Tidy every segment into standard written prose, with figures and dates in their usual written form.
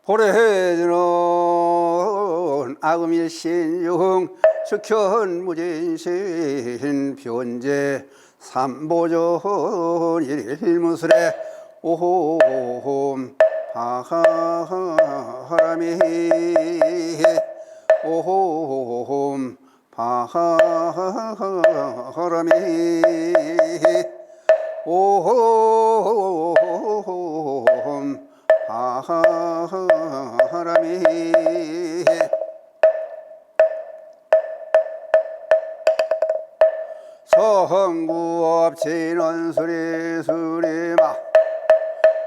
고래해주는 아금일신용 즉현무진신 변제 삼보전 일무술에 오홈 바하람이 오홈 바하람이 오홈 바하람이 성구업진원 수리 수리마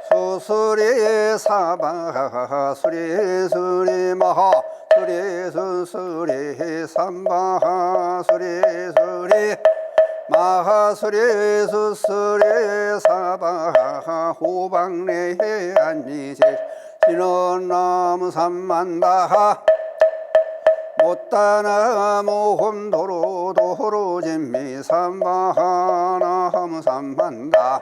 수수리 사바 수리 수리마하 수리 수수리 삼바하 수리 수리 마하수리 수수리 사바하 호박내에 안미제 진원나무 삼만다하 못다나 모험도로 도로진미 삼바하나무 삼만다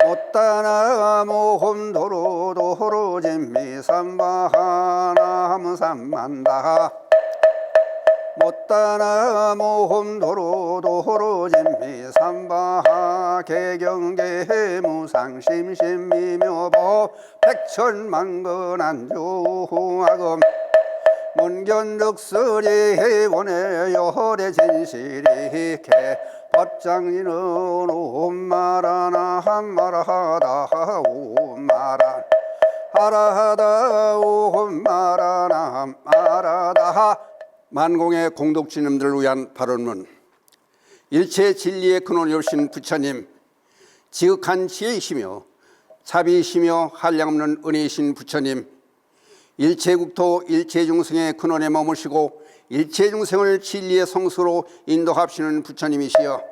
못다나 모험도로 도로진미 삼바하나무 삼만다 못다나 모험도로 도로진미 삼바하 개경계 무상심심미묘보 백천만건안조하금 문견득설이 원해 요래 진실이 개 법장인은 옴마라나 한마라하다 옴마라 하라하다 옴마라나 마라다. 만공의 공덕주님들을 위한 발언문. 일체 진리의 근원이 오신 부처님, 지극한 지혜이시며 자비이시며 한량없는 은혜이신 부처님, 일체국토 일체중생의 근원에 머무시고 일체중생을 진리의 성수로 인도하시는 부처님이시여,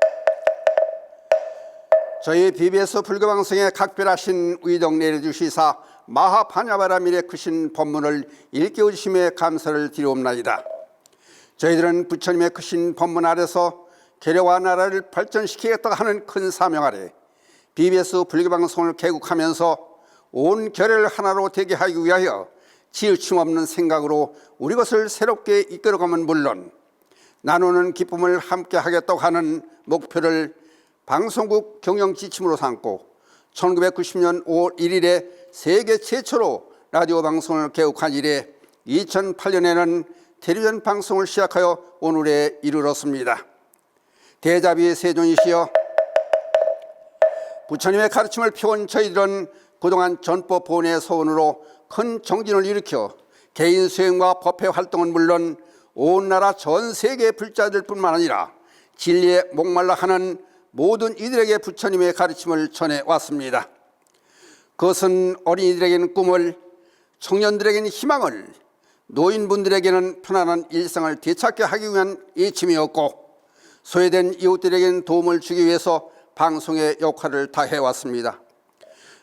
저희 BBS 불교방송에 각별하신 의덕 내려주시사 마하파냐바라밀의 크신 법문을 일깨워주심에 감사를 드리옵나이다. 저희들은 부처님의 크신 법문 아래서 계려와 나라를 발전시키겠다고 하는 큰 사명 아래 BBS 불교방송을 개국하면서 온 결을 하나로 되게 하기 위하여 지으침 없는 생각으로 우리 것을 새롭게 이끌어가면 물론 나누는 기쁨을 함께 하겠다고 하는 목표를 방송국 경영 지침으로 삼고 1990년 5월 1일에 세계 최초로 라디오 방송을 개국한 이래 2008년에는 텔레비전 방송을 시작하여 오늘에 이르렀습니다. 대자비의 세존이시여, 부처님의 가르침을 펴온 저희들은 그동안 전법 보훈의 소원으로 큰 정진을 일으켜 개인 수행과 법회 활동은 물론 온 나라 전 세계 불자들뿐만 아니라 진리에 목말라 하는 모든 이들에게 부처님의 가르침을 전해왔습니다. 그것은 어린이들에게는 꿈을, 청년들에게는 희망을, 노인분들에게는 편안한 일상을 되찾게 하기 위한 예침이었고 소외된 이웃들에게는 도움을 주기 위해서 방송의 역할을 다해왔습니다.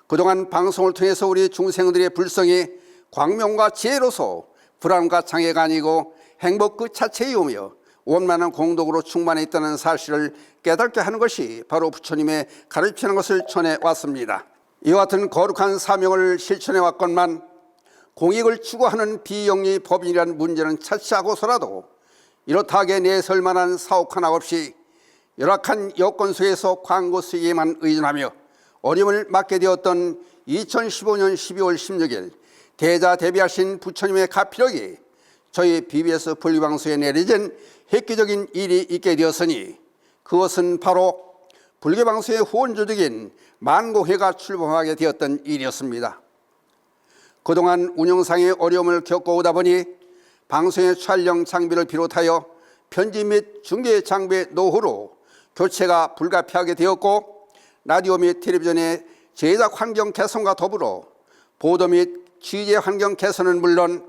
그동안 방송을 통해서 우리 중생들의 불성이 광명과 지혜로서 불안과 장애가 아니고 행복 그 자체이오며 원만한 공덕으로 충만해 있다는 사실을 깨닫게 하는 것이 바로 부처님의 가르치는 것을 전해왔습니다. 이와 같은 거룩한 사명을 실천해왔건만 공익을 추구하는 비영리 법인이라는 문제는 차치하고서라도 이렇다하게 내설 만한 사옥 하나 없이 열악한 여건 속에서 광고 수익에만 의존하며 어려움을 맞게 되었던 2015년 12월 16일 대자 대비하신 부처님의 가피력이 저희 BBS 불교방송에 내려진 획기적인 일이 있게 되었으니 그것은 바로 불교방송의 후원조직인 만고회가 출범하게 되었던 일이었습니다. 그동안 운영상의 어려움을 겪어오다 보니 방송의 촬영 장비를 비롯하여 편집 및 중계 장비의 노후로 교체가 불가피하게 되었고 라디오 및 텔레비전의 제작 환경 개선과 더불어 보도 및 취재 환경 개선은 물론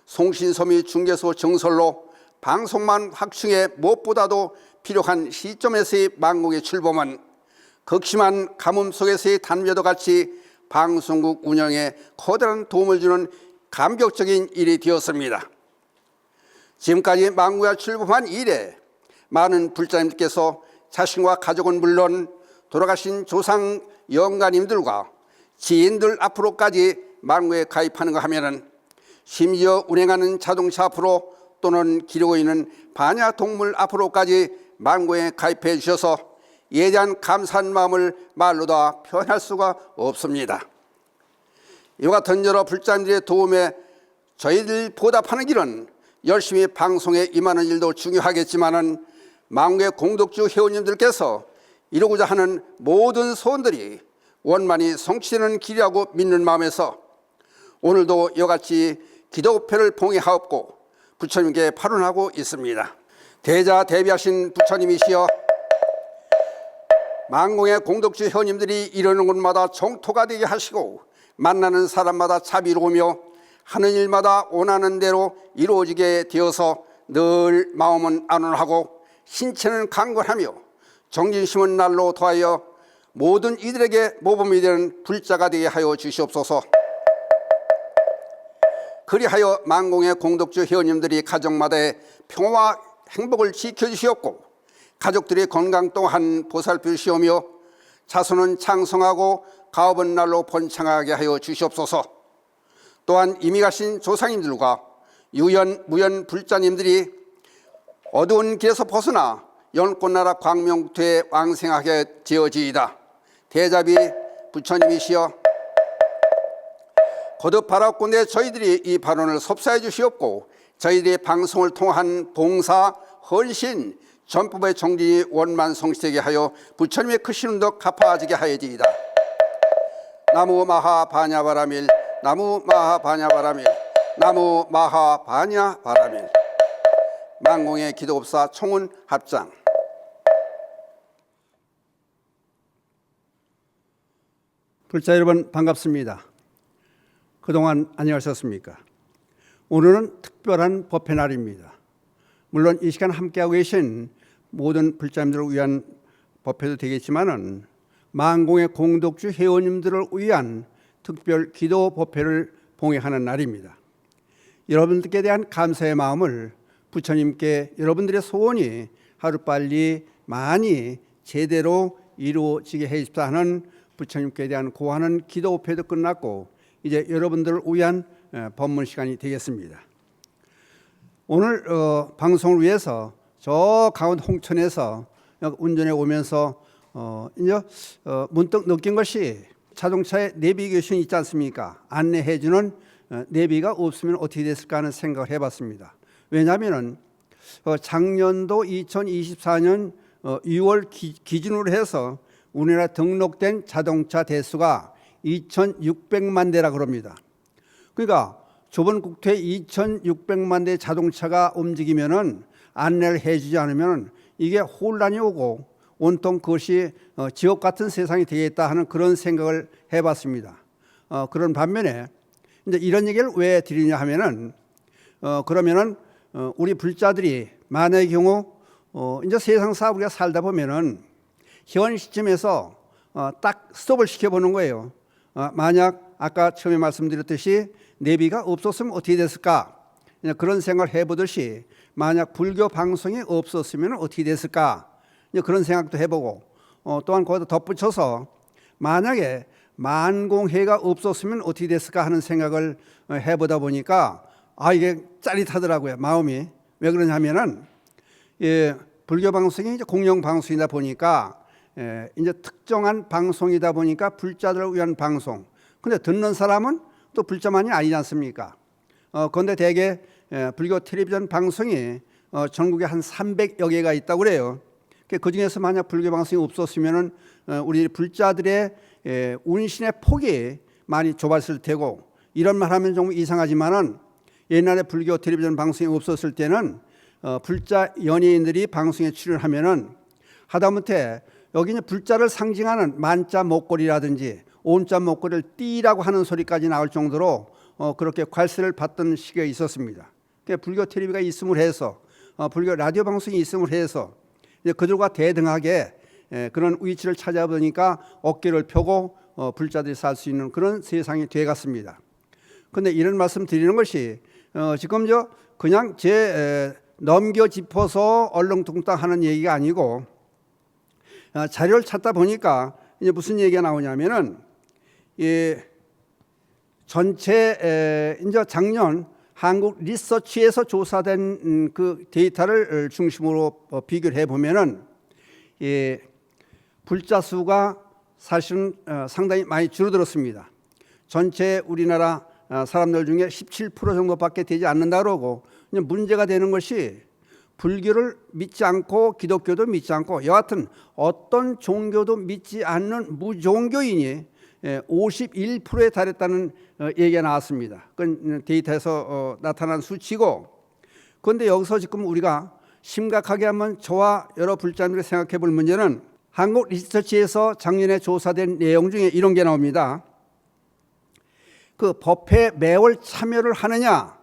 송신소 및 중개소 증설로 방송만 확충해 무엇보다도 필요한 시점에서의 만공의 출범은 극심한 가뭄 속에서의 단비와도 같이 방송국 운영에 커다란 도움을 주는 감격적인 일이 되었습니다. 지금까지 만구가 출범한 이래 많은 불자님들께서 자신과 가족은 물론 돌아가신 조상 영가님들과 지인들 앞으로까지 망고에 가입하는가 하면은 심지어 운행하는 자동차 앞으로 또는 기르고 있는 반야동물 앞으로까지 망고에 가입해 주셔서 이에 대한 감사한 마음을 말로 다 표현할 수가 없습니다. 이와 같은 여러 불자님들의 도움에 저희들 보답하는 길은 열심히 방송에 임하는 일도 중요하겠지만은 망고의 공덕주 회원님들께서 이루고자 하는 모든 소원들이 원만히 성취되는 길이라고 믿는 마음에서 오늘도 이같이 기도표를 봉해하옵고 부처님께 발언하고 있습니다. 대자 대비하신 부처님이시여 망공의 공덕주 회원님들이 이르는 곳마다 정토가 되게 하시고 만나는 사람마다 자비로우며 하는 일마다 원하는 대로 이루어지게 되어서 늘 마음은 안온하고 신체는 강건하며 정진심은 날로 더하여 모든 이들에게 모범이 되는 불자가 되게 하여 주시옵소서. 그리하여 만공의 공덕주 회원님들이 가정마다의 평화와 행복을 지켜주시옵고 가족들의 건강 또한 보살펴주시오며 자손은 창성하고 가업은 날로 번창하게 하여 주시옵소서. 또한 이미 가신 조상님들과 유연 무연 불자님들이 어두운 길에서 벗어나 연꽃나라 광명투에 왕생하게 되어지이다. 대자비 부처님이시여 거듭 바라옵건대 저희들이 이 발언을 섭사해 주시옵고 저희들의 방송을 통한 봉사, 헌신, 전법의 정진이 원만 성취되게 하여 부처님의 크신 운덕 갚아지게 하여지이다. 나무 마하바냐바라밀 나무 마하바냐바라밀 나무 마하바냐바라밀. 만공의 기도법사 총은 합장. 불자 여러분 반갑습니다. 그동안 안녕하셨습니까? 오늘은 특별한 법회 날입니다. 물론 이 시간 함께하고 계신 모든 불자님들을 위한 법회도 되겠지만은 만공의 공덕주 회원님들을 위한 특별 기도 법회를 봉해하는 날입니다. 여러분들께 대한 감사의 마음을 부처님께 여러분들의 소원이 하루빨리 많이 제대로 이루어지게 해 주십사 하는 부처님께 대한 고하는 기도 법회도 끝났고 이제 여러분들을 위한 법문 시간이 되겠습니다. 오늘 방송을 위해서 저 강원 홍천에서 운전해 오면서 이제 문득 느낀 것이 자동차에 내비게이션이 있지 않습니까? 안내해 주는 내비가 없으면 어떻게 됐을까 하는 생각을 해봤습니다. 왜냐하면 작년도 2024년 2월 기준으로 해서 우리나라 등록된 자동차 대수가 2,600만 대라 그럽니다. 그러니까 좁은 국토에 2,600만 대 자동차가 움직이면은 안내를 해주지 않으면 이게 혼란이 오고 온통 그것이 지옥 같은 세상이 되겠다 하는 그런 생각을 해봤습니다. 그런 반면에 이제 이런 얘기를 왜 드리냐 하면은 그러면은 우리 불자들이 만약의 경우 이제 세상사 우리가 살다 보면은 현 시점에서 딱 스톱을 시켜보는 거예요. 만약 아까 처음에 말씀드렸듯이 내비가 없었으면 어떻게 됐을까? 그런 생각을 해보듯이 만약 불교 방송이 없었으면 어떻게 됐을까? 그런 생각도 해보고 또한 거기다 덧붙여서 만약에 만공회가 없었으면 어떻게 됐을까 하는 생각을 해보다 보니까 이게 짜릿하더라고요. 마음이. 왜 그러냐면은 불교 방송이 이제 공영 방송이다 보니까 이제 특정한 방송이다 보니까 불자들을 위한 방송. 근데 듣는 사람은 또 불자만이 아니지 않습니까? 그런데 대개 불교 텔레비전 방송이 전국에 한 300여 개가 있다고 그래요. 그 중에서 만약 불교 방송이 없었으면은 우리 불자들의 운신의 폭이 많이 좁았을 테고 이런 말 하면 좀 이상하지만은 옛날에 불교 텔레비전 방송이 없었을 때는 불자 연예인들이 방송에 출연하면은 하다못해 여기 이제 불자를 상징하는 만자 목걸이라든지 온자 목걸이를 띠라고 하는 소리까지 나올 정도로 그렇게 관세를 받던 시기가 있었습니다. 불교 텔레비가 있음을 해서 불교 라디오 방송이 있음을 해서 이제 그들과 대등하게 그런 위치를 찾아보니까 어깨를 펴고 불자들이 살 수 있는 그런 세상이 되어갔습니다. 그런데 이런 말씀 드리는 것이 지금 그냥 제 넘겨 짚어서 얼렁뚱땅 하는 얘기가 아니고 자료를 찾다 보니까 이제 무슨 얘기가 나오냐면은 전체 이제 작년 한국 리서치에서 조사된 그 데이터를 중심으로 비교를 해보면은 불자 수가 사실은 상당히 많이 줄어들었습니다. 전체 우리나라 사람들 중에 17% 정도밖에 되지 않는다 그러고, 문제가 되는 것이 불교를 믿지 않고 기독교도 믿지 않고 여하튼 어떤 종교도 믿지 않는 무종교인이 51%에 달했다는 얘기가 나왔습니다. 그건 데이터에서 나타난 수치고, 그런데 여기서 지금 우리가 심각하게 한번 저와 여러 불자들이 생각해 볼 문제는 한국 리서치에서 작년에 조사된 내용 중에 이런 게 나옵니다. 그 법회 매월 참여를 하느냐,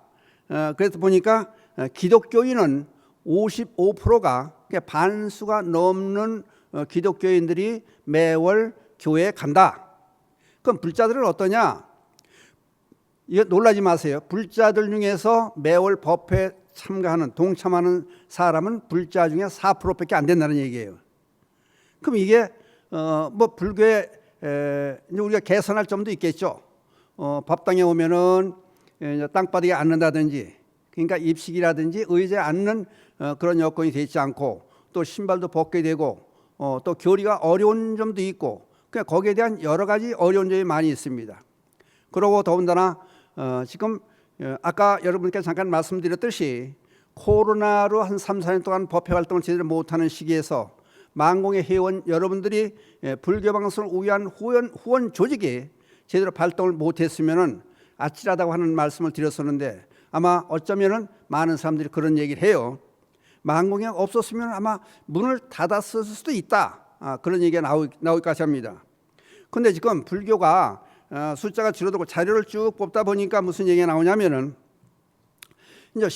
그래서 보니까 기독교인은 55%가 반수가 넘는 기독교인들이 매월 교회에 간다. 그럼 불자들은 어떠냐? 이거 놀라지 마세요. 불자들 중에서 매월 법회에 참가하는, 동참하는 사람은 불자 중에 4%밖에 안 된다는 얘기예요. 그럼 이게 뭐 불교에 이제 우리가 개선할 점도 있겠죠. 법당에 오면은 땅바닥에 앉는다든지, 그러니까 입식이라든지 의자에 앉는 그런 여건이 되지 않고, 또 신발도 벗게 되고, 또 교리가 어려운 점도 있고, 그러니까 거기에 대한 여러 가지 어려운 점이 많이 있습니다. 그리고 더군다나 지금 아까 여러분께 잠깐 말씀드렸듯이 코로나로 한 3, 4년 동안 법회 활동을 제대로 못하는 시기에서 만공의 회원 여러분들이 불교 방송을 위한 후원 조직이 제대로 발동을 못했으면은 아찔하다고 하는 말씀을 드렸었는데, 아마 어쩌면은 많은 사람들이 그런 얘기를 해요. 만공이 없었으면 아마 문을 닫았을 수도 있다. 그런 얘기가 나올까 합니다. 그런데 지금 불교가 숫자가 줄어들고 자료를 쭉 뽑다 보니까 무슨 얘기가 나오냐면은, 이제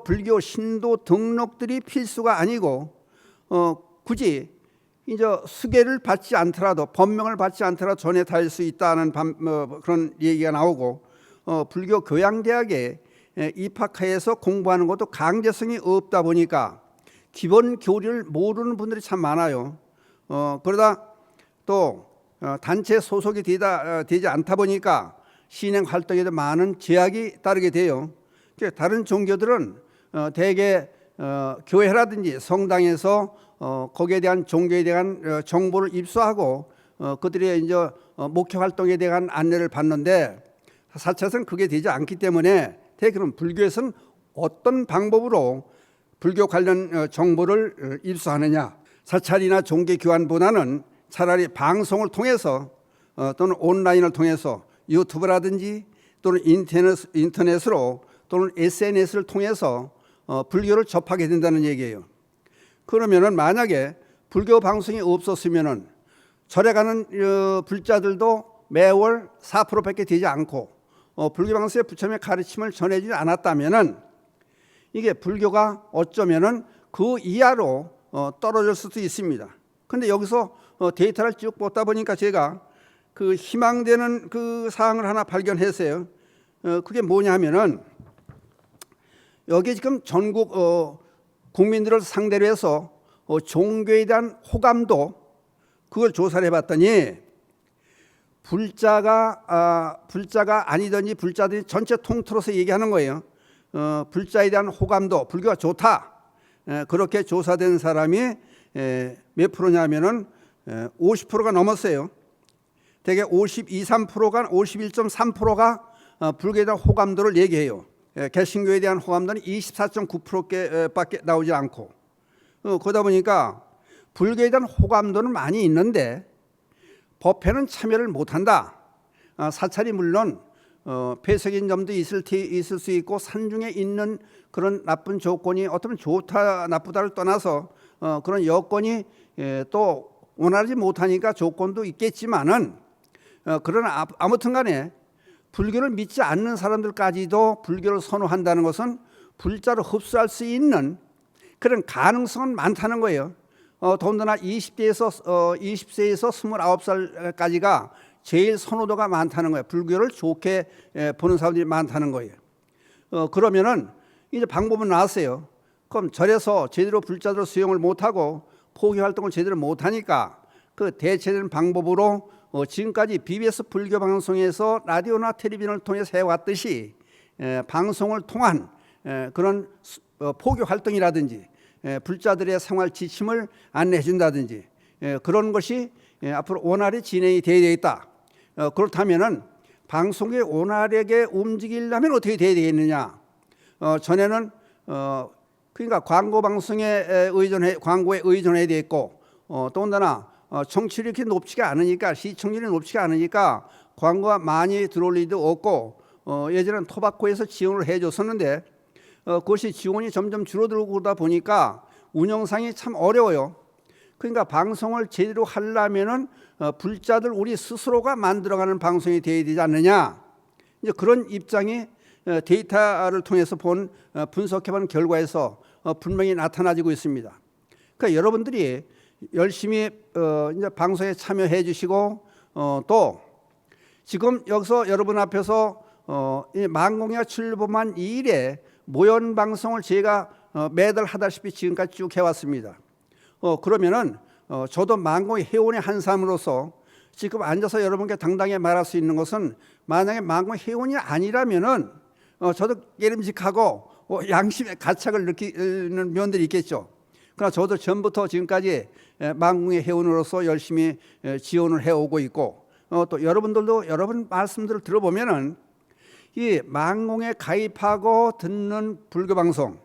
불교 신도 등록들이 필수가 아니고 굳이 이제 수계를 받지 않더라도, 법명을 받지 않더라도 전에 다닐 수 있다는 그런 얘기가 나오고, 불교 교양대학에 입학해서 공부하는 것도 강제성이 없다 보니까 기본 교리를 모르는 분들이 참 많아요. 그러다 또 단체 소속이 되지 않다 보니까 신행 활동에도 많은 제약이 따르게 돼요. 다른 종교들은 대개 교회라든지 성당에서 거기에 대한 종교에 대한 정보를 입수하고 그들의 이제 목회 활동에 대한 안내를 받는데, 사찰에서는 그게 되지 않기 때문에 그럼 불교에서는 어떤 방법으로 불교 관련 정보를 입수하느냐? 사찰이나 종교 교환보다는 차라리 방송을 통해서 또는 온라인을 통해서 유튜브라든지 또는 인터넷으로 또는 SNS를 통해서 불교를 접하게 된다는 얘기예요. 그러면은 만약에 불교 방송이 없었으면은 절에 가는 불자들도 매월 4%밖에 되지 않고 불교 방송의 부처님의 가르침을 전해주지 않았다면은 이게 불교가 어쩌면은 그 이하로 떨어질 수도 있습니다. 그런데 여기서 데이터를 쭉 보다 보니까 제가 그 희망되는 그 사항을 하나 발견했어요. 그게 뭐냐 하면은, 여기 지금 전국 국민들을 상대로 해서 종교에 대한 호감도, 그걸 조사를 해봤더니 불자가 아니든지 불자들이 전체 통틀어서 얘기하는 거예요. 불자에 대한 호감도, 불교가 좋다. 그렇게 조사된 사람이 몇 프로냐면은 50%가 넘었어요. 대개 53%가 51.3%가 불교에 대한 호감도를 얘기해요. 개신교에 대한 호감도는 24.9%밖에 나오지 않고, 그러다 보니까 불교에 대한 호감도는 많이 있는데 법회는 참여를 못한다. 사찰이 물론 폐쇄적인 점도 있을 수 있고 산중에 있는 그런 나쁜 조건이 어쩌면 좋다 나쁘다를 떠나서 그런 여건이 또 원하지 못하니까 조건도 있겠지만은, 그러나 아무튼 간에 불교를 믿지 않는 사람들까지도 불교를 선호한다는 것은 불자를 흡수할 수 있는 그런 가능성은 많다는 거예요. 더군다나 20세에서 29살까지가 제일 선호도가 많다는 거예요. 불교를 좋게 보는 사람들이 많다는 거예요. 그러면은 이제 방법은 나왔어요. 그럼 절에서 제대로 불자들 수용을 못하고 포교 활동을 제대로 못하니까 그 대체되는 방법으로 지금까지 BBS 불교 방송에서 라디오나 텔레비전을 통해서 해왔듯이 방송을 통한 그런 포교 활동이라든지 불자들의 생활 지침을 안내해 준다든지 그런 것이 앞으로 원활히 진행이 되어야 되겠다. 그렇다면은 방송이 원활하게 움직이려면 어떻게 되어야 되겠느냐? 전에는 그러니까 광고에 의존해야 되겠고 더군다나 청취율이 이렇게 높지가 않으니까 시청률이 높지가 않으니까 광고가 많이 들어올 리도 없고 예전에는 토바코에서 지원을 해줬었는데 그것이 지원이 점점 줄어들고 그러다 보니까 운영상이 참 어려워요. 그러니까 방송을 제대로 하려면은 불자들 우리 스스로가 만들어가는 방송이 되어야 되지 않느냐. 이제 그런 입장이 데이터를 통해서 본 분석해본 결과에서 분명히 나타나지고 있습니다. 그러니까 여러분들이 열심히 이제 방송에 참여해 주시고 또 지금 여기서 여러분 앞에서 이 만공야 출범한 이일에 모연 방송을 제가 매달 하다시피 지금까지 쭉 해왔습니다. 그러면은 저도 만공의 회원의 한 사람으로서 지금 앉아서 여러분께 당당히 말할 수 있는 것은 만약에 만공의 회원이 아니라면은 저도 깨름직하고 양심의 가책을 느끼는 면들이 있겠죠. 그러나 저도 전부터 지금까지 만공의 회원으로서 열심히 지원을 해오고 있고 또 여러분들도 여러분 말씀들을 들어보면은 이 만공에 가입하고 듣는 불교 방송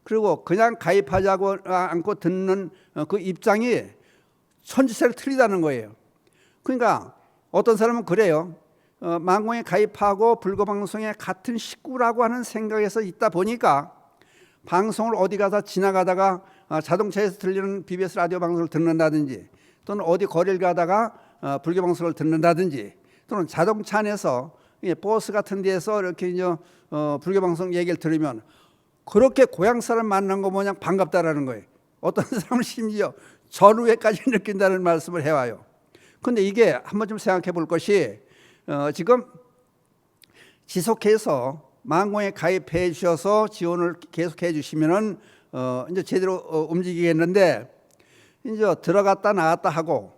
그리고 그냥 가입하지 않고 듣는 그 입장이 천지차례 틀리다는 거예요. 그러니까 어떤 사람은 그래요. 만공에 가입하고 불교 방송에 같은 식구라고 하는 생각에서 있다 보니까 방송을 어디 가서 지나가다가 자동차에서 들리는 BBS 라디오 방송을 듣는다든지 또는 어디 거리를 가다가 불교 방송을 듣는다든지 또는 자동차 안에서 버스 같은 데서 이렇게 이제 불교 방송 얘기를 들으면 그렇게 고향 사람 만난 거 모양 반갑다라는 거예요. 어떤 사람은 심지어 전우회까지 느낀다는 말씀을 해와요. 그런데 이게 한번 좀 생각해 볼 것이 지금 지속해서 만공에 가입해 주셔서 지원을 계속해 주시면은 이제 제대로 움직이겠는데 이제 들어갔다 나왔다 하고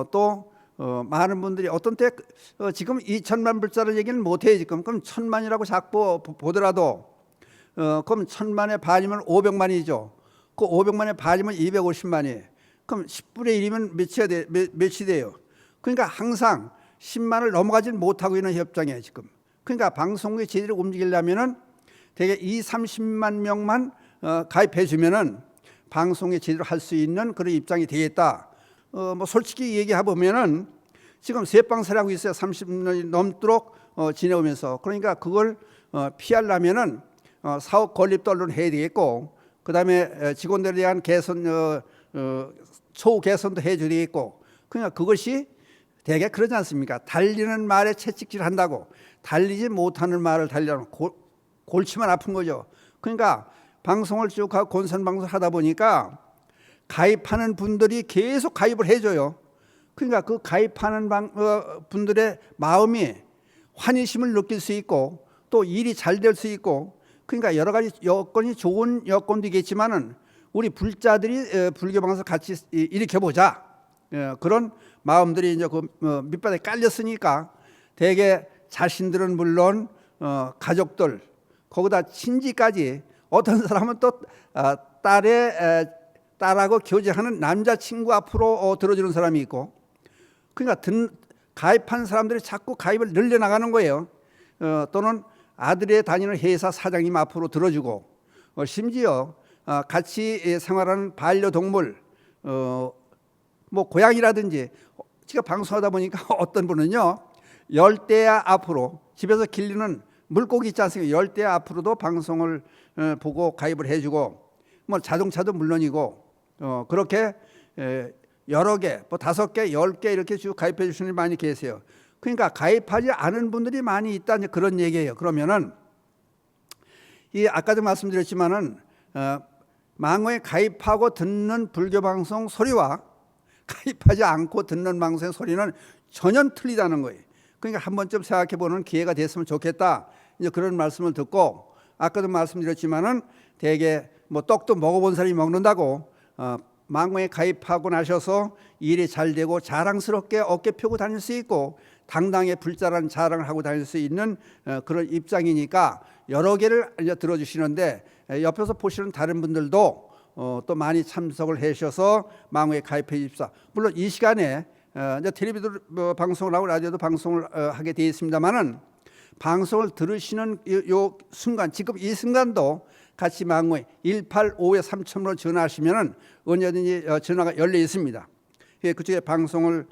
또 많은 분들이 어떤 때 지금 2천만 불자를 얘기는 못해요. 지금 그럼 1,000만이라고 자꾸 보더라도 그럼 1,000만의 반이면 500만이죠. 그 500만의 반이면 250만이에요. 그럼 10분의 1이면 몇이 돼요? 그러니까 항상 10만을 넘어가지는 못하고 있는 협정이에요 지금. 그러니까 방송국이 제대로 움직이려면은 대개 30만 명만 가입해 주면은 방송에 제대로 할 수 있는 그런 입장이 되겠다. 뭐 솔직히 얘기해 보면은 지금 세방세라고 있어요. 30년이 넘도록 지내오면서 그러니까 그걸 피하려면은 사업 건립도 얼른 해야 되겠고 그다음에 직원들에 대한 개선 초우 개선도 해줘야 되겠고 그러니까 그것이 대개 그러지 않습니까? 달리는 말에 채찍질 한다고 달리지 못하는 말을 달려는 골치만 아픈 거죠. 그러니까 방송을 쭉 하고 권선방송을 하다 보니까 가입하는 분들이 계속 가입을 해줘요. 그러니까 그 가입하는 분들의 마음이 환희심을 느낄 수 있고 또 일이 잘 될 수 있고 그러니까 여러 가지 여건이 좋은 여건도 있겠지만은 우리 불자들이 불교 방송 같이 일으켜보자 그런 마음들이 이제 그 밑바닥에 깔렸으니까 대개 자신들은 물론 가족들 거기다 친지까지 어떤 사람은 또 딸하고 교제하는 남자친구 앞으로 들어주는 사람이 있고 그러니까 가입한 사람들이 자꾸 가입을 늘려나가는 거예요. 또는 아들이 다니는 회사 사장님 앞으로 들어주고 심지어 같이 생활하는 반려동물 뭐 고양이라든지 제가 방송하다 보니까 어떤 분은요 열대야 앞으로 집에서 길르는 물고기 있지 않습니까? 열대야 앞으로도 방송을 보고 가입을 해주고 뭐 자동차도 물론이고 그렇게 여러 개, 뭐 5개, 10개 이렇게 쭉 가입해 주시는 분이 많이 계세요. 그러니까 가입하지 않은 분들이 많이 있다 그런 얘기예요. 그러면은 이 아까도 말씀드렸지만은 망호에 가입하고 듣는 불교 방송 소리와 가입하지 않고 듣는 방송의 소리는 전혀 틀리다는 거예요. 그러니까 한 번쯤 생각해 보는 기회가 됐으면 좋겠다. 이제 그런 말씀을 듣고 아까도 말씀드렸지만은 대개 뭐 떡도 먹어본 사람이 먹는다고 망고에 가입하고 나셔서 일이 잘 되고 자랑스럽게 어깨 펴고 다닐 수 있고 당당하게 불자라는 자랑을 하고 다닐 수 있는 그런 입장이니까 여러 개를 이제 들어주시는데, 옆에서 보시는 다른 분들도 또 많이 참석을 해주셔서 망고에 가입해 주십사. 물론 이 시간에 이제 텔레비도 방송을 하고 라디오도 방송을 하게 되어 있습니다만은, 방송을 들으시는 요 순간, 지금 이 순간도 같이 망고에 185-3000으로 전화하시면은 언제든지 전화가 열려 있습니다. 그쪽에 방송을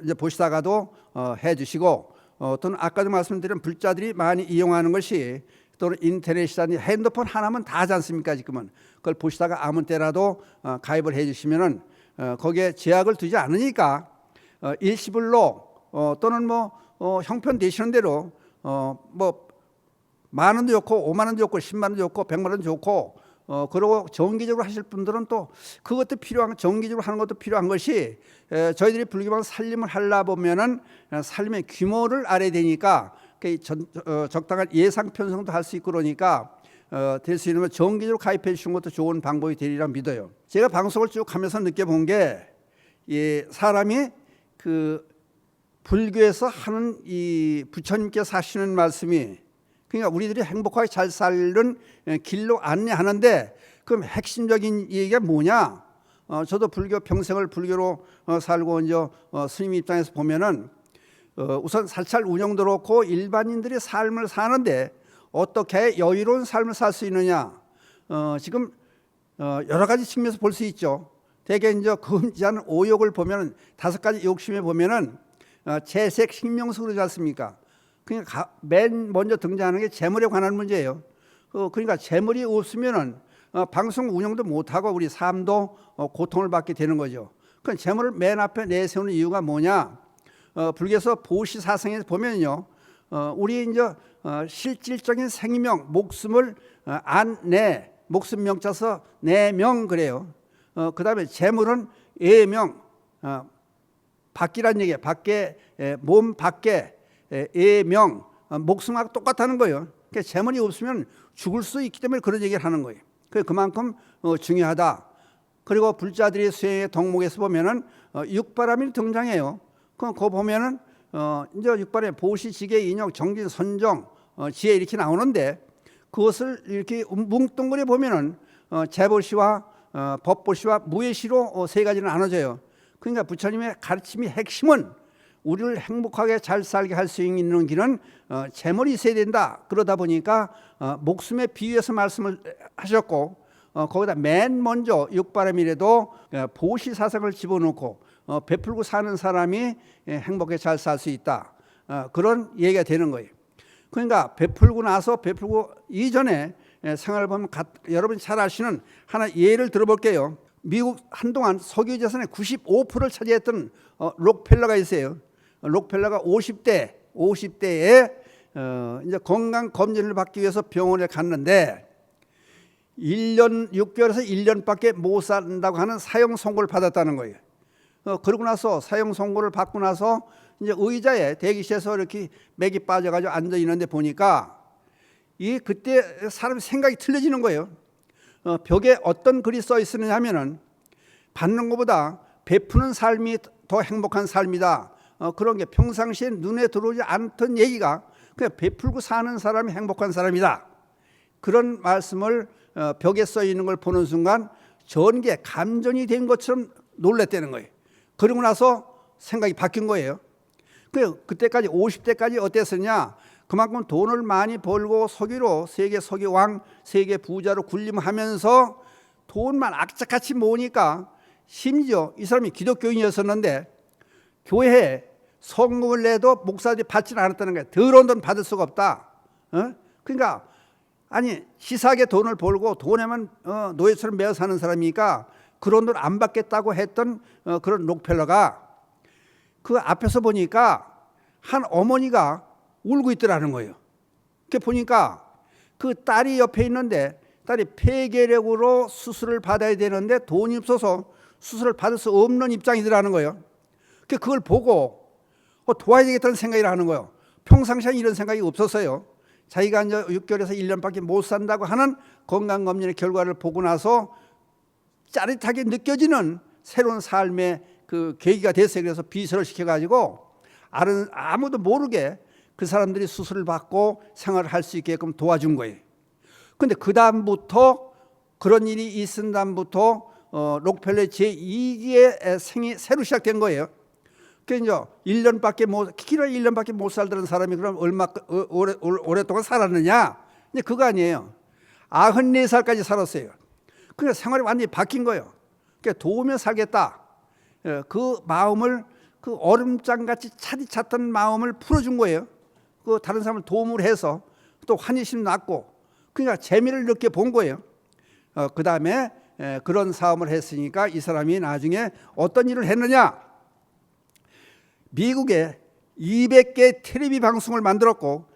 이제 보시다가도 해주시고, 또는 아까도 말씀드린 불자들이 많이 이용하는 것이, 또는 인터넷이라든지 핸드폰 하나면 다 하지 않습니까? 지금은 그걸 보시다가 아무 때라도 가입을 해주시면은 거기에 제약을 두지 않으니까 일시불로 또는 뭐 형편 되시는 대로 뭐 10,000원도 좋고 50,000원도 좋고 100,000원도 좋고 100,000원도 좋고, 그리고 정기적으로 하실 분들은 또 그것도 필요한, 정기적으로 하는 것도 필요한 것이, 저희들이 불교방 살림을 하려 보면은 살림의 규모를 알아야 되니까 적당한 예상 편성도 할 수 있고, 그러니까 될 수 있는 정기적으로 가입해 주시는 것도 좋은 방법이 되리라 믿어요. 제가 방송을 쭉 하면서 느껴본 게, 사람이 그 불교에서 하는 이 부처님께서 하시는 말씀이, 그러니까 우리들이 행복하게 잘 살는 길로 안내하는데, 그럼 핵심적인 얘기가 뭐냐? 저도 불교 평생을 불교로 살고 이제 스님 입장에서 보면은, 우선 사찰 운영도 그렇고 일반인들의 삶을 사는데 어떻게 여유로운 삶을 살 수 있느냐? 지금 여러 가지 측면에서 볼 수 있죠. 대개 이제 금지하는 오욕을 보면 5가지 욕심에 보면은 채색, 식명수 그러지 않습니까? 그러니까 맨 먼저 등장하는 게 재물에 관한 문제예요. 그러니까 재물이 없으면은 방송 운영도 못하고 우리 삶도 고통을 받게 되는 거죠. 그 재물을 맨 앞에 내세우는 이유가 뭐냐? 불교에서 보시사성에서 보면요, 우리 이제 실질적인 생명, 목숨을 안내, 목숨 명자서 내명 그래요. 그 다음에 재물은 예명, 밖이란 얘기예요. 밖에, 몸 밖에 예명, 목숨하고 똑같다는 거예요. 그러니까 재물이 없으면 죽을 수 있기 때문에 그런 얘기를 하는 거예요. 그만큼 중요하다. 그리고 불자들의 수행의 덕목에서 보면은 육바람이 등장해요. 그거 보면은 이제 육바람에 보시, 지계, 인욕, 정진, 선정, 지혜 이렇게 나오는데, 그것을 이렇게 뭉뚱그려 보면은 재보시와 법보시와 무예시로 3가지로 나눠져요. 그러니까 부처님의 가르침의 핵심은 우리를 행복하게 잘 살게 할 수 있는 길은 재물이 있어야 된다. 그러다 보니까 목숨에 비유해서 말씀을 하셨고, 거기다 맨 먼저 육바람이라도 보시사상을 집어넣고 베풀고 사는 사람이 행복하게 잘 살 수 있다. 그런 얘기가 되는 거예요. 그러니까 베풀고 나서, 베풀고 이전에 생활을 보면 여러분이 잘 아시는 하나 예를 들어볼게요. 미국 한동안 석유 재산의 95%를 차지했던 록펠러가 있어요. 록펠러가 50대에 이제 건강 검진을 받기 위해서 병원에 갔는데 1년 6개월에서 1년밖에 못 산다고 하는 사형 선고를 받았다는 거예요. 그러고 나서 사형 선고를 받고 나서 이제 의자에 대기실에서 이렇게 맥이 빠져가지고 앉아 있는데 보니까 그때 사람 생각이 틀려지는 거예요. 벽에 어떤 글이 써 있느냐 하면은, 받는 것보다 베푸는 삶이 더 행복한 삶이다. 그런 게 평상시에 눈에 들어오지 않던 얘기가, 그냥 베풀고 사는 사람이 행복한 사람이다. 그런 말씀을 벽에 써 있는 걸 보는 순간 전개 감전이 된 것처럼 놀랬다는 거예요. 그러고 나서 생각이 바뀐 거예요. 그때까지 50대까지 어땠었냐? 그만큼 돈을 많이 벌고 석유로 세계 석유왕, 세계 부자로 군림하면서 돈만 악착같이 모으니까, 심지어 이 사람이 기독교인이었었는데 교회에 성금을 내도 목사들이 받지는 않았다는 거예요. 더러운 돈 받을 수가 없다. 그러니까 아니 시사하게 돈을 벌고 돈에만 노예처럼 매어 사는 사람이니까 그런 돈 안 받겠다고 했던 그런 록펠러가 그 앞에서 보니까 한 어머니가 울고 있더라는 거예요. 그 보니까 그 딸이 옆에 있는데, 딸이 폐결핵으로 수술을 받아야 되는데 돈이 없어서 수술을 받을 수 없는 입장이더라는 거예요. 그걸 보고 도와야 되겠다는 생각이 나는 거예요. 평상시에 이런 생각이 없었어요. 자기가 이제 6개월에서 1년밖에 못 산다고 하는 건강검진의 결과를 보고 나서 짜릿하게 느껴지는 새로운 삶의 그 계기가 됐어요. 그래서 비서를 시켜가지고 아무도 모르게 그 사람들이 수술을 받고 생활을 할 수 있게끔 도와준 거예요. 근데 그 다음부터 그런 일이 있은 다음부터 록펠러 제2기의 생이 새로 시작된 거예요. 그러니까 1년밖에 길어 1년밖에 못 살던 사람이 그럼 오랫동안 살았느냐? 근데 그거 아니에요. 94살까지 살았어요. 그러니까 생활이 완전히 바뀐 거예요. 그러니까 도우며 살겠다. 그 마음을, 그 얼음장같이 차디찼던 마음을 풀어준 거예요. 그 다른 사람을 도움을 해서 또 환희심 났고, 그러니까 재미를 느껴 본 거예요. 그 다음에 그런 사업을 했으니까 이 사람이 나중에 어떤 일을 했느냐? 미국에 200개 텔레비 방송을 만들었고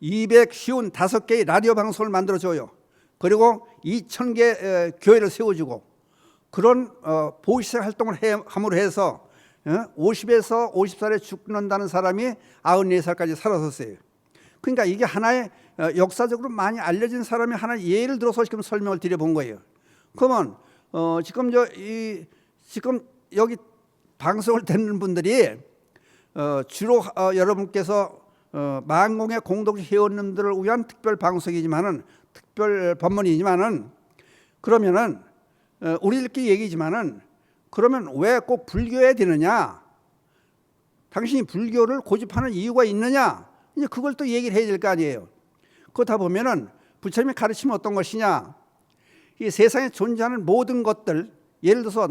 255개의 라디오 방송을 만들어줘요. 그리고 2000개 교회를 세워주고 그런 보시세 활동을 함으로 해서 50에서 50살에 죽는다는 사람이 94살까지 살았었어요. 그러니까 이게 하나의 역사적으로 많이 알려진 사람이 하나의 예를 들어서 지금 설명을 드려본 거예요. 그러면 지금 여기 방송을 듣는 분들이 주로 여러분께서 만공의 공동체 회원님들을 위한 특별 방송이지만은 특별 법문이지만은 그러면은 우리들끼리 얘기지만은 그러면 왜 꼭 불교해야 되느냐? 당신이 불교를 고집하는 이유가 있느냐? 이제 그걸 또 얘기를 해야 될 거 아니에요. 그렇다 보면은 부처님의 가르침은 어떤 것이냐? 이 세상에 존재하는 모든 것들, 예를 들어서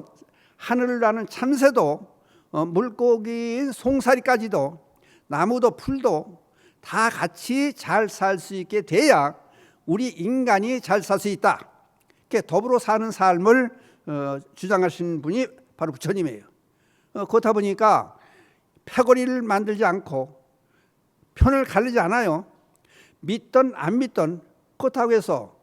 하늘을 나는 참새도 물고기인 송사리까지도 나무도 풀도 다 같이 잘 살 수 있게 돼야 우리 인간이 잘 살 수 있다. 이렇게 더불어 사는 삶을 주장하신 분이 바로 부처님이에요. 그렇다 보니까 패거리를 만들지 않고 편을 가리지 않아요. 믿던 안 믿던 그렇다고 해서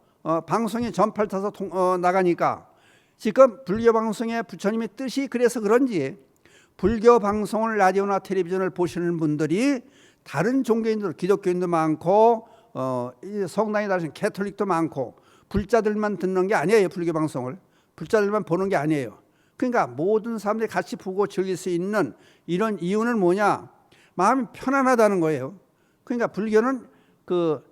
방송에 전파를 타서 나가니까 지금 불교 방송의 부처님의 뜻이 그래서 그런지 불교 방송을 라디오나 텔레비전을 보시는 분들이 다른 종교인들, 기독교인도 많고 성당에 다니는 캐톨릭도 많고 불자들만 듣는 게 아니에요. 불교 방송을 불자들만 보는 게 아니에요. 그러니까 모든 사람들이 같이 보고 즐길 수 있는 이런 이유는 뭐냐? 마음이 편안하다는 거예요. 그러니까 불교는 그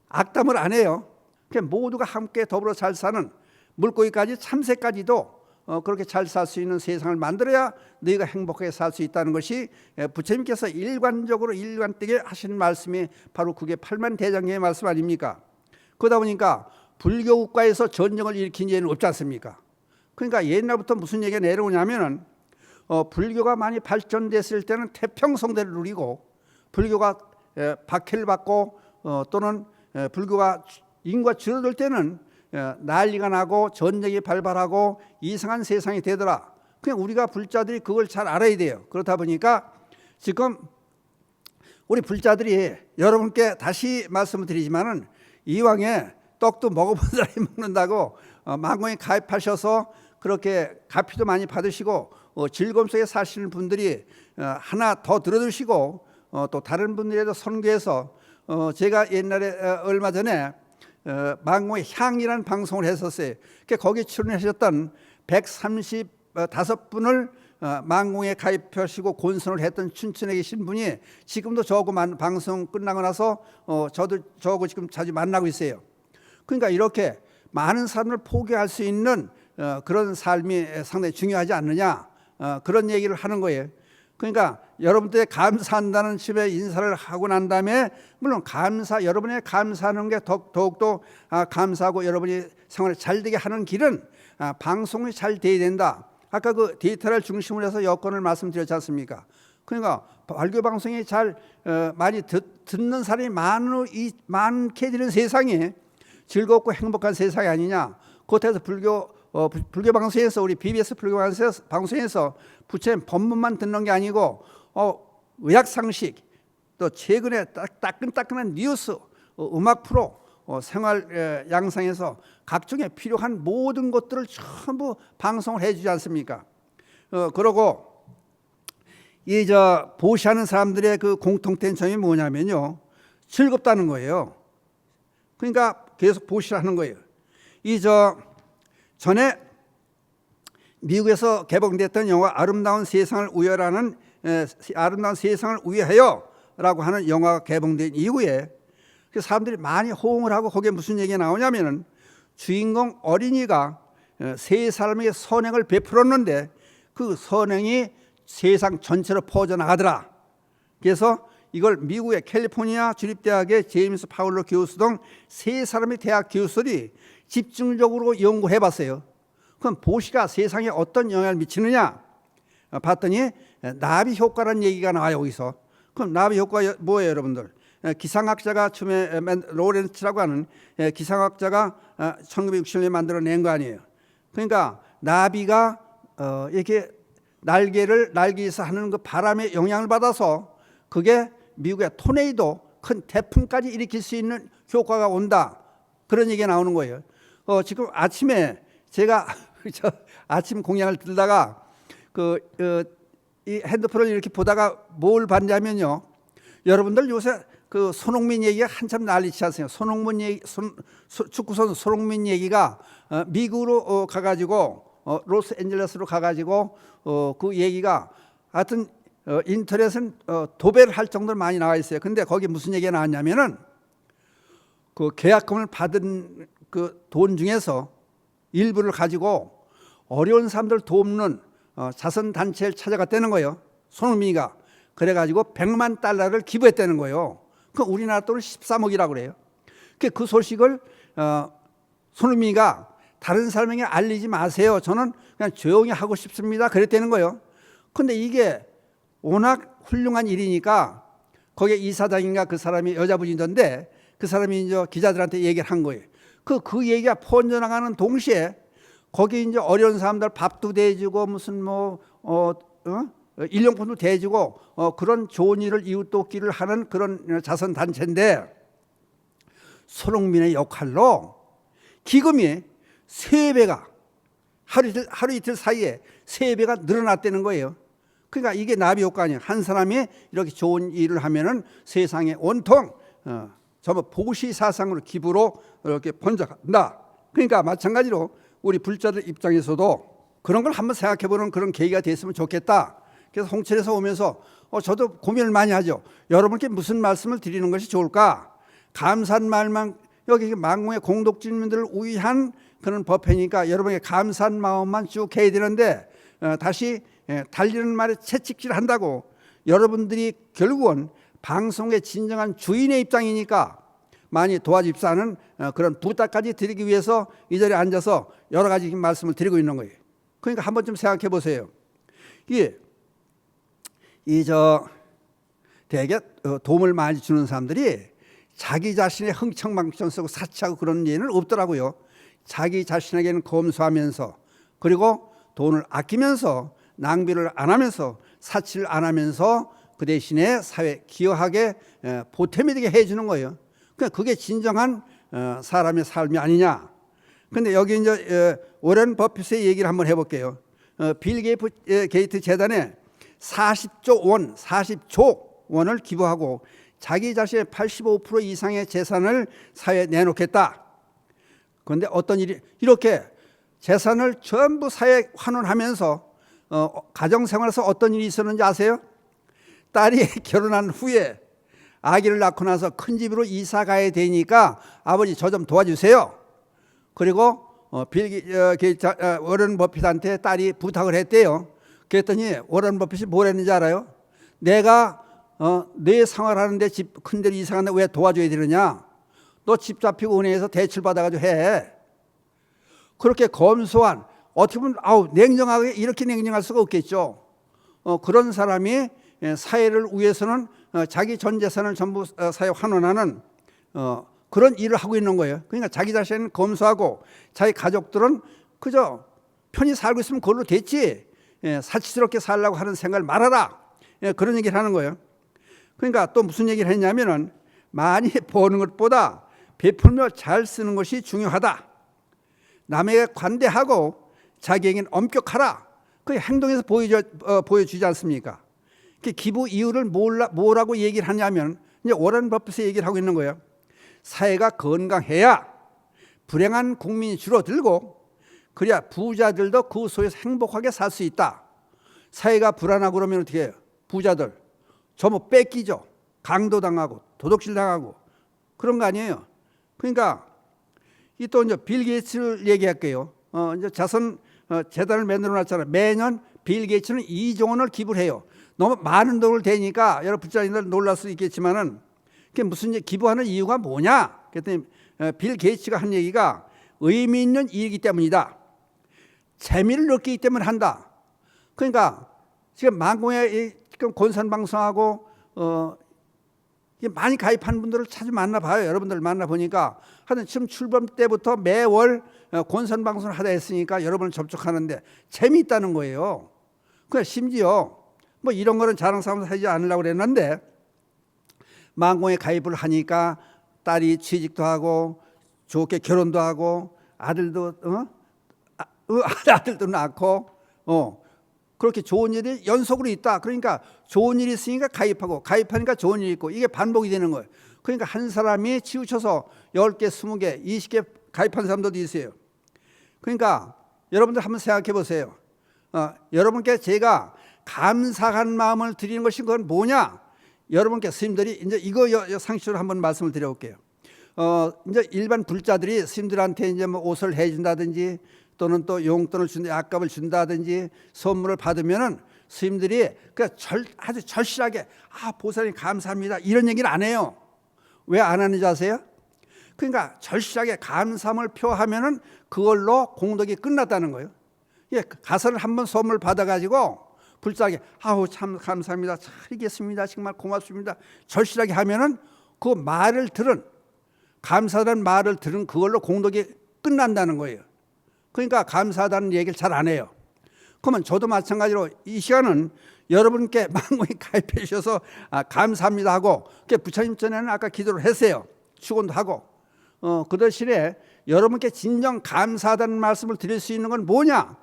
악담을 안 해요. 그러니까 모두가 함께 더불어 잘 사는 물고기까지 참새까지도 그렇게 잘 살 수 있는 세상을 만들어야 너희가 행복하게 살 수 있다는 것이 부처님께서 일관적으로 일관되게 하시는 말씀이 바로 그게 팔만대장경의 말씀 아닙니까? 그러다 보니까 불교 국가에서 전쟁을 일으킨 예는 없지 않습니까? 그러니까 옛날부터 무슨 얘기가 내려오냐면은 불교가 많이 발전됐을 때는 태평성대를 누리고 불교가 박해를 받고 또는 불교가 인구가 줄어들 때는 난리가 나고 전쟁이 발발하고 이상한 세상이 되더라. 그냥 우리가 불자들이 그걸 잘 알아야 돼요. 그렇다 보니까 지금 우리 불자들이 여러분께 다시 말씀을 드리지만은 이왕에 떡도 먹어본 사람이 먹는다고 만공에 가입하셔서 그렇게 가피도 많이 받으시고 즐거움 속에 사시는 분들이 하나 더 들어주시고 또 다른 분들에도 선교해서 제가 옛날에 얼마 전에 만공의 향이라는 방송을 했었어요. 거기 출연하셨던 135분을 만공에 가입하시고 곤선을 했던 춘천에 계신 분이 지금도 저하고 방송 끝나고 나서 저하고 지금 자주 만나고 있어요. 그러니까 이렇게 많은 사람을 포기할 수 있는 그런 삶이 상당히 중요하지 않느냐, 그런 얘기를 하는 거예요. 그러니까 여러분들의 감사한다는 집에 인사를 하고 난 다음에 물론 여러분의 감사하는 게 더욱더 감사하고 여러분이 생활을 잘 되게 하는 길은 방송이 잘 돼야 된다. 아까 그 데이터를 중심으로 해서 여건을 말씀드렸지 않습니까? 그러니까 발교 방송이 잘 많이 듣는 사람이 많게 되는 세상이 즐겁고 행복한 세상이 아니냐. 그것에서 불교 방송에서 우리 BBS 불교 방송에서 부처님 법문만 듣는 게 아니고 의학 상식, 또 최근에 따끈따끈한 뉴스, 음악 프로, 생활 양상에서 각종의 필요한 모든 것들을 전부 방송을 해주지 않습니까? 그러고 보시하는 사람들의 그 공통된 점이 뭐냐면요, 즐겁다는 거예요. 그러니까 계속 보시하는 거예요. 전에 미국에서 개봉됐던 영화 아름다운 세상을 우회라는 아름다운 세상을 우회하여라고 하는 영화가 개봉된 이후에 사람들이 많이 호응을 하고 거기에 무슨 얘기가 나오냐면은 주인공 어린이가 세 사람에게 선행을 베풀었는데 그 선행이 세상 전체로 퍼져나가더라. 그래서 이걸 미국의 캘리포니아 주립대학의 제임스 파울러 교수 등 세 사람의 대학 교수들이 집중적으로 연구해 봤어요. 그럼 보시가 세상에 어떤 영향을 미치느냐 봤더니 나비 효과라는 얘기가 나와요. 여기서. 그럼 나비 효과 뭐예요, 여러분들? 기상학자가 처음에 로렌츠라고 하는 기상학자가 1960년에 만들어낸 거 아니에요. 그러니까 나비가 이렇게 날개에서 하는 그 바람의 영향을 받아서 그게 미국의 토네이도 큰 태풍까지 일으킬 수 있는 효과가 온다. 그런 얘기가 나오는 거예요. 지금 아침에 제가 아침 공양을 들다가 이 핸드폰을 이렇게 보다가 뭘 봤냐면요. 여러분들 요새 그 손흥민 얘기가 한참 난리치지 않습니까? 축구선수 손흥민 얘기가 미국으로 가가지고 로스앤젤레스로 가가지고 그 얘기가 하여튼 인터넷은 도배를 할 정도로 많이 나와 있어요. 근데 거기 무슨 얘기가 나왔냐면은 그 계약금을 받은 그 돈 중에서 일부를 가지고 어려운 사람들 돕는 자선단체를 찾아갔다는 거예요. 손흥민이가. 그래가지고 100만 달러를 기부했다는 거예요. 그 우리나라 돈은 13억이라고 그래요. 그 소식을 손흥민이가 다른 사람에게 알리지 마세요. 저는 그냥 조용히 하고 싶습니다. 그랬다는 거예요. 근데 이게 워낙 훌륭한 일이니까 거기에 이사장인가 그 사람이 여자분이던데 그 사람이 이제 기자들한테 얘기를 한 거예요. 그 얘기가 퍼져나가는 동시에 거기 이제 어려운 사람들 밥도 대주고 무슨 일용품도 대주고 그런 좋은 일을 이웃 돕기를 하는 그런 자선 단체인데 손흥민의 역할로 기금이 3배가 하루 이틀 사이에 3배가 늘어났다는 거예요. 그러니까 이게 나비 효과 아니에요. 한 사람이 이렇게 좋은 일을 하면은 세상에 온통 전부 보시 사상으로 기부로 이렇게 번져간다. 그러니까 마찬가지로 우리 불자들 입장에서도 그런 걸 한번 생각해보는 그런 계기가 됐으면 좋겠다. 그래서 홍천에서 오면서 저도 고민을 많이 하죠. 여러분께 무슨 말씀을 드리는 것이 좋을까? 감사한 말만 여기 만국의 공덕주민들을 우위한 그런 법회니까 여러분에게 감사한 마음만 쭉 해야 되는데 다시 달리는 말에 채찍질한다고 여러분들이 결국은 방송의 진정한 주인의 입장이니까 많이 도와줍사는 그런 부탁까지 드리기 위해서 이 자리에 앉아서 여러 가지 말씀을 드리고 있는 거예요. 그러니까 한번 좀 생각해 보세요. 대개 도움을 많이 주는 사람들이 자기 자신의 흥청망청 쓰고 사치하고 그런 예는 없더라고요. 자기 자신에게는 검소하면서 그리고 돈을 아끼면서 낭비를 안 하면서 사치를 안 하면서 그 대신에 사회에 기여하게 보탬이 되게 해주는 거예요. 그러니까 그게 진정한 사람의 삶이 아니냐. 그런데 여기 이제 워런 버핏의 얘기를 한번 해볼게요. 빌 게이트 재단에 40조 원을 기부하고 자기 자신의 85% 이상의 재산을 사회에 내놓겠다. 그런데 어떤 일이 이렇게 재산을 전부 사회에 환원하면서 가정생활에서 어떤 일이 있었는지 아세요? 딸이 결혼한 후에 아기를 낳고 나서 큰 집으로 이사 가야 되니까 아버지 저 좀 도와주세요. 그리고 워런 버핏한테 딸이 부탁을 했대요. 그랬더니 워런 버핏이 뭘 했는지 알아요? 내가 내 생활하는데 집 큰 데로 이사 가는데 왜 도와줘야 되느냐? 너 집 잡히고 은행에서 대출 받아가지고 해. 그렇게 검소한 어떻게 보면 냉정하게 이렇게 냉정할 수가 없겠죠. 그런 사람이 사회를 위해서는 자기 전 재산을 전부 사회에 환원하는 그런 일을 하고 있는 거예요. 그러니까 자기 자신은 검소하고 자기 가족들은 그저 편히 살고 있으면 그걸로 됐지 사치스럽게 살려고 하는 생각을 말아라. 그런 얘기를 하는 거예요. 그러니까 또 무슨 얘기를 했냐면은 많이 버는 것보다 베풀며 잘 쓰는 것이 중요하다. 남에게 관대하고 자기에게는 엄격하라. 그 행동에서 보여주지 않습니까? 기부 이유를 뭐라고 얘기를 하냐면 이제 워런 버핏의 얘기를 하고 있는 거예요. 사회가 건강해야 불행한 국민이 줄어들고 그래야 부자들도 그 속에서 행복하게 살 수 있다. 사회가 불안하고 그러면 어떻게 해요? 부자들 전부 뺏기죠. 강도당하고 도둑질당하고 그런 거 아니에요. 그러니까 이 또 이제 빌 게이츠를 얘기할게요. 이제 자선 재단을 만들어 놨잖아요. 매년 빌 게이츠는 2조 원을 기부를 해요. 너무 많은 돈을 대니까 여러 부자님들 놀랄 수 있겠지만은 그게 무슨 기부하는 이유가 뭐냐? 그랬더니 빌 게이츠가 한 얘기가 의미 있는 일이기 때문이다. 재미를 느끼기 때문에 한다. 그러니까 지금 만공에 지금 권선방송하고 많이 가입한 분들을 자주 만나봐요. 여러분들 만나보니까 하여튼 지금 출범 때부터 매월 권선방송을 하다 했으니까 여러분을 접촉하는데 재미있다는 거예요. 그러니까 심지어 뭐 이런 거는 자랑삼아서 하지 않으려고 그랬는데 만공에 가입을 하니까 딸이 취직도 하고 좋게 결혼도 하고 아들도 아들도 낳고 그렇게 좋은 일이 연속으로 있다. 그러니까 좋은 일이 있으니까 가입하고 가입하니까 좋은 일이 있고 이게 반복이 되는 거예요. 그러니까 한 사람이 치우쳐서 10개, 20개, 20개 가입한 사람들도 있어요. 그러니까 여러분들 한번 생각해 보세요. 여러분께 제가 감사한 마음을 드리는 것이 그건 뭐냐? 여러분께 스님들이 이제 이거 상식적으로 한번 말씀을 드려볼게요. 이제 일반 불자들이 스님들한테 이제 뭐 옷을 해준다든지 또는 또 용돈을 준다, 약값을 준다든지 선물을 받으면은 스님들이 아주 절실하게 보살님 감사합니다 이런 얘기를 안 해요. 왜 안 하는지 아세요? 그러니까 절실하게 감사함을 표하면은 그걸로 공덕이 끝났다는 거예요. 예, 가서는 한번 선물 받아가지고 불자하게 참 감사합니다, 잘 이겠습니다, 정말 고맙습니다 절실하게 하면은 그 말을 들은 감사하다는 말을 들은 그걸로 공덕이 끝난다는 거예요. 그러니까 감사하다는 얘기를 잘 안 해요. 그러면 저도 마찬가지로 이 시간은 여러분께 만공에 가입해 주셔서 감사합니다 하고 부처님 전에는 아까 기도를 했어요. 축원도 하고 그 대신에 여러분께 진정 감사하다는 말씀을 드릴 수 있는 건 뭐냐?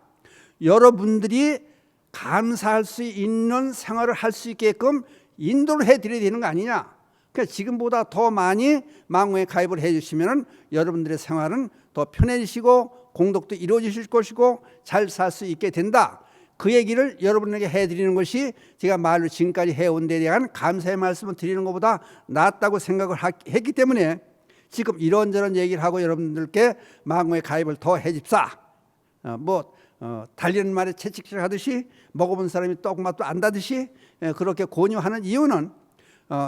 여러분들이 감사할 수 있는 생활을 할 수 있게끔 인도를 해드려야 되는 거 아니냐? 그러니까 지금보다 더 많이 만공에 가입을 해주시면 여러분들의 생활은 더 편해지시고 공덕도 이루어지실 것이고 잘 살 수 있게 된다. 그 얘기를 여러분에게 해드리는 것이 제가 말로 지금까지 해온 데 대한 감사의 말씀을 드리는 것보다 낫다고 생각을 했기 때문에 지금 이런저런 얘기를 하고 여러분들께 만공에 가입을 더 해집사. 달리는 말에 채찍질 하듯이 먹어본 사람이 떡 맛도 안다듯이 그렇게 권유하는 이유는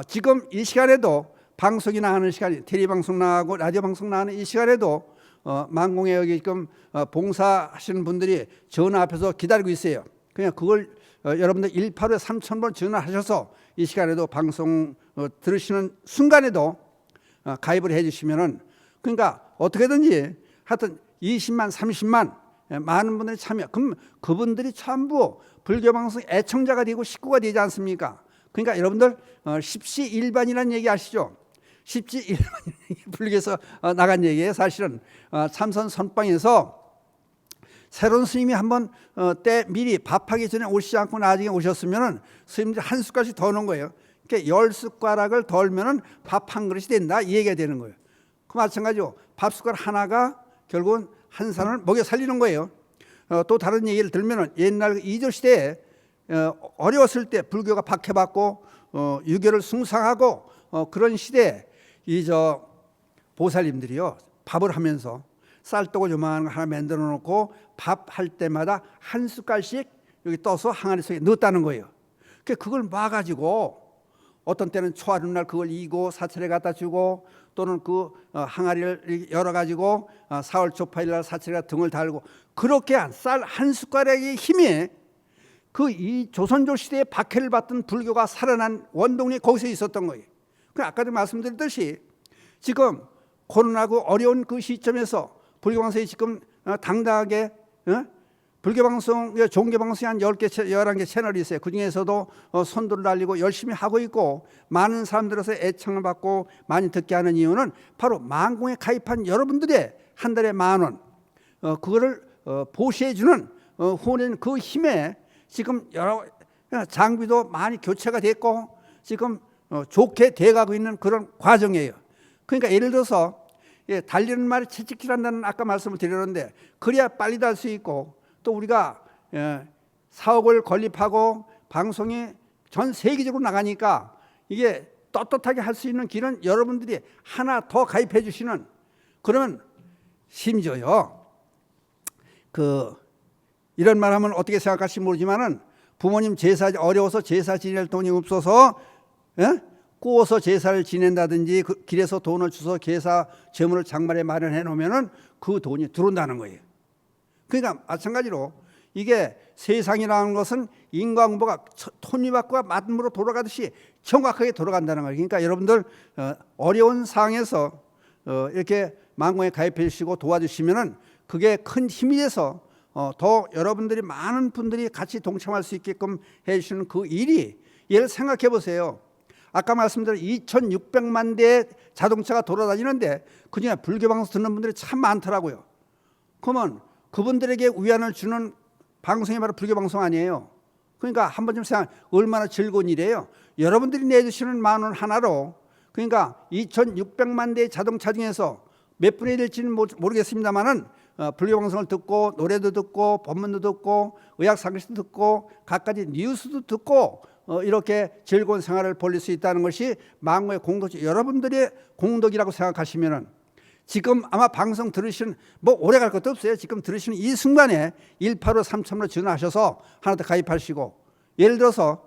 지금 이 시간에도 방송이 나가는 시간이 텔레방송 나가고 라디오 방송 나가는 이 시간에도 만공에 여기 지금 봉사하시는 분들이 전화 앞에서 기다리고 있어요. 그냥 그걸 여러분들 185에 3000번 전화하셔서 이 시간에도 방송 들으시는 순간에도 가입을 해주시면은 그러니까 어떻게든지 하여튼 20만 30만 많은 분들이 참여. 그럼 그분들이 전부 불교방송 애청자가 되고 식구가 되지 않습니까? 그러니까 여러분들 십시일반이라는 얘기 아시죠? 십시일반이 불교에서 나간 얘기예요. 사실은 참선 선방에서 새로운 스님이 한번 때 미리 밥하기 전에 오시지 않고 나중에 오셨으면은 스님들이 한 숟갈씩 더 넣은 거예요. 그러니까 10숟가락을 덜면은 밥 한 그릇이 된다 이 얘기가 되는 거예요. 그 마찬가지로 밥 숟갈 하나가 결국은 한 사람을 먹여 살리는 거예요. 또 다른 얘기를 들면은 옛날 이조 시대에 어려웠을 때 불교가 박해받고 유교를 숭상하고 그런 시대에 보살님들이요 밥을 하면서 쌀떡을 요만한 거 하나 만들어 놓고 밥 할 때마다 한 숟갈씩 여기 떠서 항아리 속에 넣었다는 거예요. 그걸 모아가지고 어떤 때는 초하는 날 그걸 이고 사찰에 갖다 주고 또는 그 항아리를 열어가지고 4월 초파일 날 사찰에 등을 달고 그렇게 쌀 한 숟가락의 힘이 이 조선조 시대에 박해를 받던 불교가 살아난 원동력이 거기서 있었던 거예요. 아까도 말씀드렸듯이 지금 코로나고 어려운 그 시점에서 불교방송이 지금 당당하게 불교방송, 종교방송이 한 10개, 11개 채널이 있어요. 그중에서도 선두를 달리고 열심히 하고 있고 많은 사람들에서 애청을 받고 많이 듣게 하는 이유는 바로 만공에 가입한 여러분들의 한 달에 10,000원 그거를 보시해주는 후원인 그 힘에 지금 여러 장비도 많이 교체가 됐고 지금 좋게 돼가고 있는 그런 과정이에요. 그러니까 예를 들어서 달리는 말이 채찍질한다는 아까 말씀을 드렸는데 그래야 빨리 달 수 있고 또 우리가 사옥을 건립하고 방송이 전 세계적으로 나가니까 이게 떳떳하게 할 수 있는 길은 여러분들이 하나 더 가입해 주시는 그러면 심지어요 이런 말 하면 어떻게 생각할지 모르지만은 부모님 제사 어려워서 제사 지낼 돈이 없어서 구워서 제사를 지낸다든지 길에서 돈을 주서 제사 제물을 장말에 마련해 놓으면은 그 돈이 들어온다는 거예요. 그러니까 마찬가지로 이게 세상이라는 것은 인과응보가 톱니바퀴가 맞물어 돌아가듯이 정확하게 돌아간다는 거예요. 그러니까 여러분들 어려운 상황에서 이렇게 만공에 가입해 주시고 도와주시면은 그게 큰 힘이 돼서 더 여러분들이 많은 분들이 같이 동참할 수 있게끔 해주시는 그 일이 예를 생각해 보세요. 아까 말씀드린 2,600만 대의 자동차가 돌아다니는데 그중에 불교 방송 듣는 분들이 참 많더라고요. 그러면 그분들에게 위안을 주는 방송이 바로 불교 방송 아니에요. 그러니까 한번 좀 생각, 얼마나 즐거운 일이에요. 여러분들이 내주시는 만 원 하나로 그러니까 2,600만 대의 자동차 중에서 몇 분이 될지는 모르겠습니다만은 불교 방송을 듣고 노래도 듣고 법문도 듣고 의학 상식도 듣고 갖가지 뉴스도 듣고 이렇게 즐거운 생활을 벌릴 수 있다는 것이 만국의 공덕이 여러분들의 공덕이라고 생각하시면은 지금 아마 방송 들으시는 뭐 오래 갈 것도 없어요. 지금 들으시는 이 순간에 185-3000으로 전화하셔서 하나 더 가입하시고 예를 들어서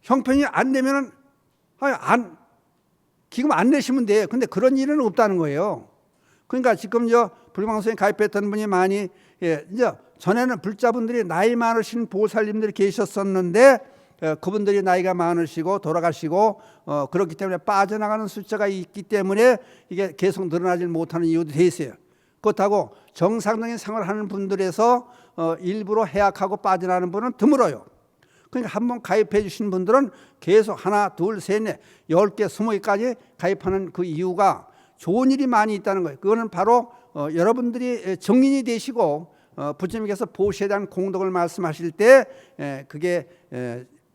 형편이 안 되면은 기금 안 내시면 돼요. 근데 그런 일은 없다는 거예요. 그러니까 지금 불방송에 가입했던 분이 많이 이제 전에는 불자분들이 나이 많으신 보살님들이 계셨었는데 그분들이 나이가 많으시고 돌아가시고 그렇기 때문에 빠져나가는 숫자가 있기 때문에 이게 계속 늘어나지 못하는 이유도 돼 있어요. 그렇다고 정상적인 생활하는 분들에서 일부러 해약하고 빠져나가는 분은 드물어요. 그러니까 한번 가입해 주신 분들은 계속 하나, 둘, 셋, 넷, 10개, 20개까지 가입하는 그 이유가 좋은 일이 많이 있다는 거예요. 그거는 바로 여러분들이 정인이 되시고 부처님께서 보시에 대한 공덕을 말씀하실 때 그게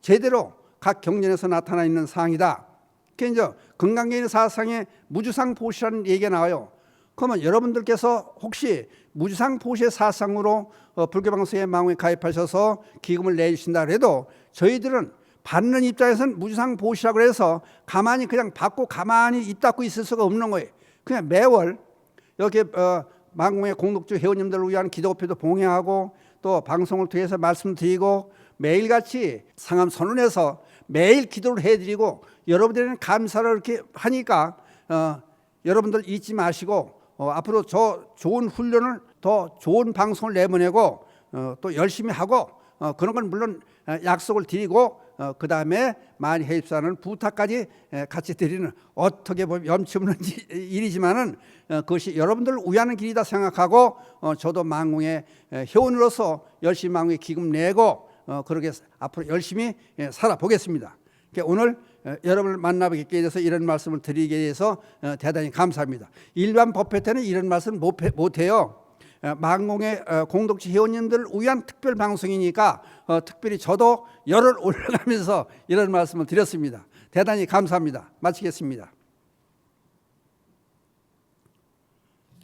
제대로 각 경전에서 나타나 있는 사항이다. 그게 이제 건강개인의 사상에 무주상 보시라는 얘기가 나와요. 그러면 여러분들께서 혹시 무주상 보시의 사상으로 불교방송의 망원에 가입하셔서 기금을 내주신다 그래도 저희들은 받는 입장에서는 무주상 보시라고 해서 가만히 그냥 받고 가만히 입 닫고 있을 수가 없는 거예요. 그냥 매월 이렇게 만공의 공덕주 회원님들을 위한 기도표도 봉행하고 또 방송을 통해서 말씀드리고 매일같이 상암 선언에서 매일 기도를 해드리고 여러분들은 감사를 이렇게 하니까 여러분들 잊지 마시고 앞으로 저 좋은 훈련을 더 좋은 방송을 내보내고 또 열심히 하고 그런 건 물론 약속을 드리고 그 다음에 많이 해입사는 부탁까지 같이 드리는 어떻게 보면 염치 없는 일이지만은 그것이 여러분들을 위하는 길이다 생각하고 저도 만공의 회원으로서 열심히 만공의 기금 내고 그렇게 앞으로 열심히 살아보겠습니다. 오늘 여러분을 만나뵙게 돼서 이런 말씀을 드리게 돼서 대단히 감사합니다. 일반 법회 때는 이런 말씀 못해요. 만공의 공덕지 회원님들을 위한 특별 방송이니까 특별히 저도 열을 올려가면서 이런 말씀을 드렸습니다. 대단히 감사합니다. 마치겠습니다.